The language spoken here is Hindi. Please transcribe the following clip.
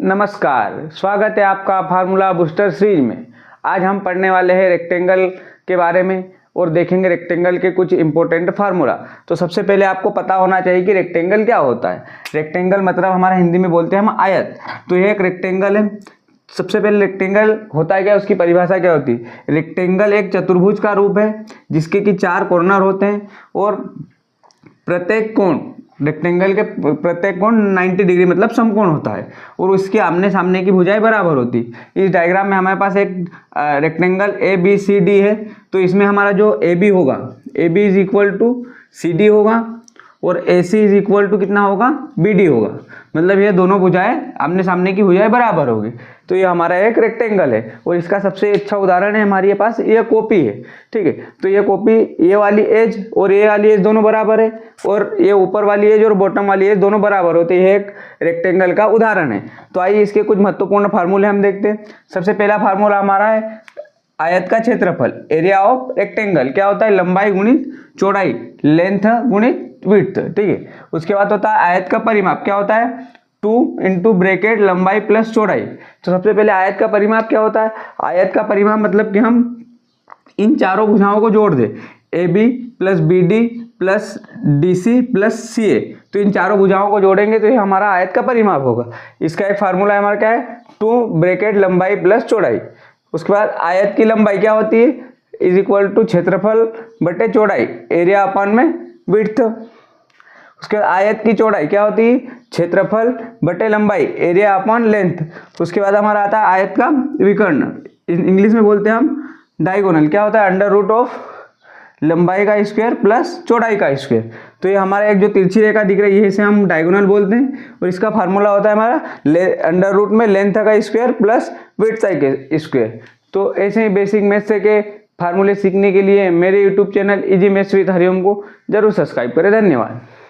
नमस्कार, स्वागत है आपका फार्मूला बूस्टर सीरीज में। आज हम पढ़ने वाले हैं रेक्टेंगल के बारे में और देखेंगे रेक्टेंगल के कुछ इंपॉर्टेंट फार्मूला। तो सबसे पहले आपको पता होना चाहिए कि रेक्टेंगल क्या होता है। रेक्टेंगल मतलब हमारा हिंदी में बोलते हैं हम आयत। तो ये एक रेक्टेंगल है। सबसे पहले रेक्टेंगल होता है क्या, उसकी परिभाषा क्या होती है। रेक्टेंगल एक चतुर्भुज का रूप है जिसके कि 4 कॉर्नर होते हैं और प्रत्येक कोण रेक्टेंगल के प्रत्येक कोण 90 डिग्री मतलब समकोण होता है और उसके आमने सामने की भुजाएं बराबर होती। इस डायग्राम में हमारे पास एक rectangle A B C D है। तो इसमें हमारा जो ए बी होगा, A B is equal to C D होगा और A C is equal to कितना होगा, बी डी होगा। मतलब ये दोनों भुजाएं आमने सामने की भुजाएं बराबर होगी। तो ये हमारा एक रेक्टेंगल है और इसका सबसे अच्छा उदाहरण है हमारे पास ये कॉपी है। ठीक है, तो ये कॉपी, ये वाली एज और ये वाली एज दोनों बराबर है और ये ऊपर वाली एज और बॉटम वाली एज दोनों बराबर होते हैं। ये एक रेक्टेंगल का उदाहरण है। तो आइए इसके कुछ महत्वपूर्ण फार्मूले हम देखते हैं। सबसे पहला फार्मूला हमारा है आयत का क्षेत्रफल, एरिया ऑफ रेक्टेंगल। क्या होता है, लंबाई गुणित चौड़ाई, लेंथ गुणित विड्थ। ठीक है, उसके बाद होता है आयत का परिमाप। क्या होता है, 2 इंटू ब्रैकेट लंबाई प्लस चौड़ाई। तो सबसे पहले आयत का परिमाप क्या होता है। आयत का परिमाप मतलब कि हम इन चारों भुजाओं को जोड़ दें, A B plus B D plus D C plus C A. तो इन चारों भुजाओं को जोड़ेंगे तो ये हमारा आयत का परिमाप होगा। इसका एक फार्मूला हमारा क्या है, 2 ब्रैकेट लंबाई प्लस चौड़ाई। उसके बाद आयत की लंबाई क्या होती है, इज इक्वल टू क्षेत्रफल बटे चौड़ाई, एरिया अपन में विड्थ। उसके बाद आयत की चौड़ाई क्या होती है, क्षेत्रफल बटे लंबाई, एरिया अपॉन लेंथ। उसके बाद हमारा आता है आयत का विकर्ण, इंग्लिश में बोलते हैं हम डायगोनल। क्या होता है, अंडर रूट ऑफ लंबाई का स्क्वायर प्लस चौड़ाई का स्क्वायर। तो ये हमारा एक जो तिरछी रेखा दिख रही है इसे हम डायगोनल बोलते हैं और इसका फार्मूला होता है हमारा अंडर रूट में लेंथ का स्क्वायर प्लस विड्थ का स्क्वायर। तो ऐसे ही बेसिक मैथ्स के फार्मूले सीखने के लिए मेरे YouTube channel easy maths with Hariom को जरूर सब्सक्राइब करें। धन्यवाद।